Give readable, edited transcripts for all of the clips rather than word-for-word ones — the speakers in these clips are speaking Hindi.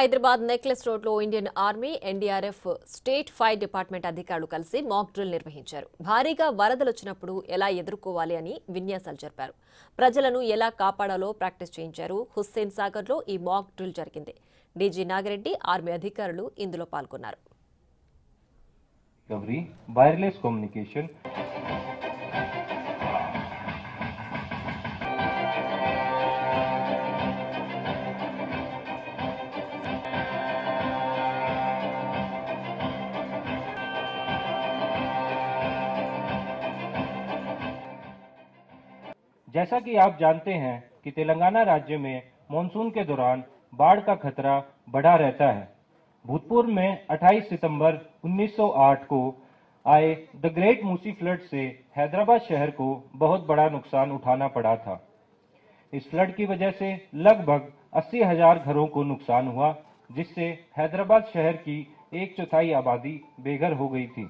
హైదరాబాద్ నెక్లెస్ రోడ్లో Indian army, NDRF, state fire department అధికారులు కలిసి మాక్ డ్రిల్ నిర్వహించారు. భారీగా వరదలొచ్చినప్పుడు ఎలా ఎదుర్కోవాలి అని విన్యాసాలు జరిపారు. ప్రజలను ఎలా కాపాడాలో ప్రాక్టీస్ చేయించారు. హుస్సేన్ సాగర్లో ఈ మాక్ డ్రిల్ జరిగింది. డీజీ నాగిరెడ్డి, ఆర్మీ అధికారులు ఇందులో పాల్గొన్నారు. वायरलेस कम्युनिकेशन, जैसा कि आप जानते हैं कि तेलंगाना राज्य में मॉनसून के दौरान बाढ़ का खतरा बढ़ा रहता है। भूतपूर्व में 28 सितंबर 1908 को आए द ग्रेट मूसी फ्लड से हैदराबाद शहर को बहुत बड़ा नुकसान उठाना पड़ा था। इस फ्लड की वजह से लगभग 80,000 घरों को नुकसान हुआ, जिससे हैदराबाद शहर की 1/4 आबादी बेघर हो गई थी।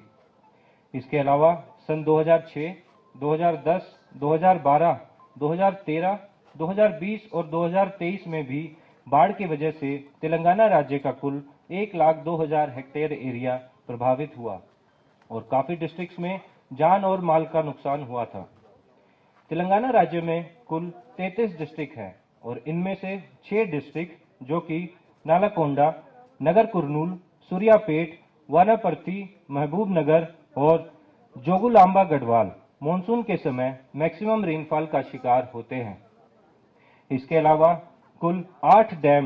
इसके अलावा सन 2006, 2010, 2012, 2013, 2020 और 2023 में भी बाढ़ की वजह से तेलंगाना राज्य का कुल 1,02,000 हेक्टेयर एरिया प्रभावित हुआ और काफी डिस्ट्रिक्ट्स में जान और माल का नुकसान हुआ था। तेलंगाना राज्य में कुल 33 डिस्ट्रिक्ट हैं और इनमें से 6 डिस्ट्रिक्ट जो कि नालाकोंडा, नगर कुरनूल, सूर्यापेट, वानापर्ती, महबूब नगर और जोगुलांबा गढ़वाल मॉनसून के समय मैक्सिमम रेनफॉल का शिकार होते हैं। इसके अलावा कुल 8 डैम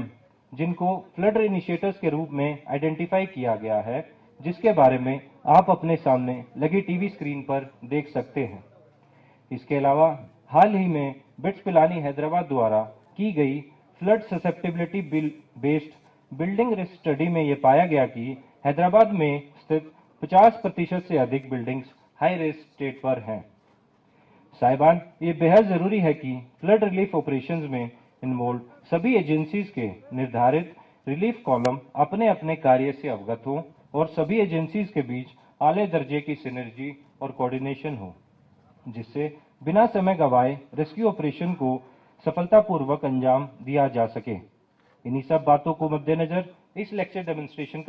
जिनको फ्लड इनिशिएटर्स के रूप में आइडेंटिफाई किया गया है, जिसके बारे में आप अपने सामने लगी टीवी स्क्रीन पर देख सकते हैं। इसके अलावा हाल ही में बिट्स पिलानी हैदराबाद द्वारा की गई flood susceptibility based building risk study में यह पाया गया कि हैदराबाद में स्थित 50% से अधिक बिल्डिंग्स हाई रिस्क स्टेट पर हैं। साहिबान, ये बेहद जरूरी है कि फ्लड रिलीफ ऑपरेशंस में इन्वॉल्व सभी एजेंसीज के निर्धारित रिलीफ कॉलम अपने अपने कार्य से अवगत हो और सभी एजेंसीज के बीच आले दर्जे की सिनर्जी और कोऑर्डिनेशन हो, जिससे बिना समय गवाए रेस्क्यू ऑपरेशन को सफलतापूर्वक अंजाम दिया जा सके। इन्हीं सब बातों को मद्देनजर इस लेक्चर डेमोन्स्ट्रेशन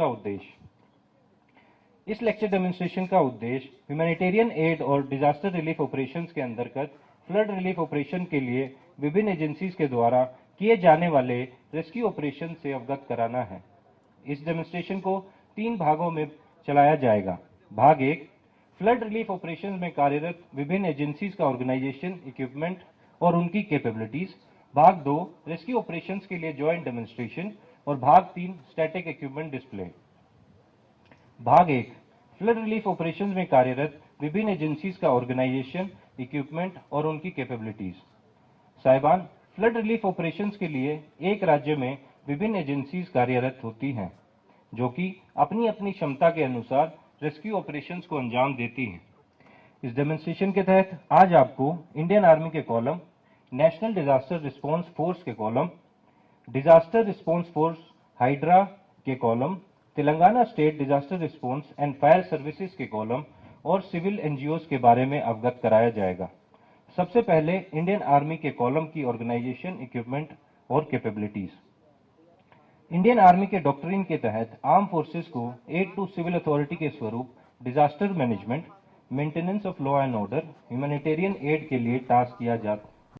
का उद्देश्य ह्यूमैनिटेरियन एड और डिजास्टर रिलीफ ऑपरेशंस के अंतर्गत फ्लड रिलीफ ऑपरेशन के लिए विभिन्न एजेंसीज के द्वारा किए जाने वाले रेस्क्यू ऑपरेशन से अवगत कराना है। इस डेमोन्स्ट्रेशन को 3 भागों में चलाया जाएगा। भाग 1, फ्लड रिलीफ ऑपरेशन में कार्यरत विभिन्न एजेंसीज का ऑर्गेनाइजेशन, इक्विपमेंट और उनकी कैपेबिलिटीज। भाग 2, रेस्क्यू ऑपरेशंस के लिए ज्वाइंट डेमोन्स्ट्रेशन और भाग 3, स्टैटिक इक्विपमेंट डिस्प्ले। भाग 1, फ्लड रिलीफ ऑपरेशंस में कार्यरत विभिन्न एजेंसीज का ऑर्गेनाइजेशन, इक्विपमेंट और उनकी कैपेबिलिटीज। साहिबान, फ्लड रिलीफ ऑपरेशंस के लिए एक राज्य में विभिन्न एजेंसीज कार्यरत होती हैं, जो कि अपनी अपनी क्षमता के अनुसार रेस्क्यू ऑपरेशंस को अंजाम देती हैं। इस डेमोन्स्ट्रेशन के तहत आज आपको इंडियन आर्मी के column, national disaster response force के column, disaster response force HYDRAA के column, Telangana state disaster response and fire services के कॉलम और सिविल एनजीओज के बारे में अवगत कराया जाएगा। सबसे पहले इंडियन आर्मी के कॉलम की ऑर्गेनाइजेशन, इक्विपमेंट और कैपेबिलिटीज। इंडियन आर्मी के डॉक्ट्रिन के तहत आर्म फोर्सेस को एड टू सिविल अथॉरिटी के स्वरूप disaster management, maintenance of law and order, humanitarian add के लिए टास्क किया जाता है।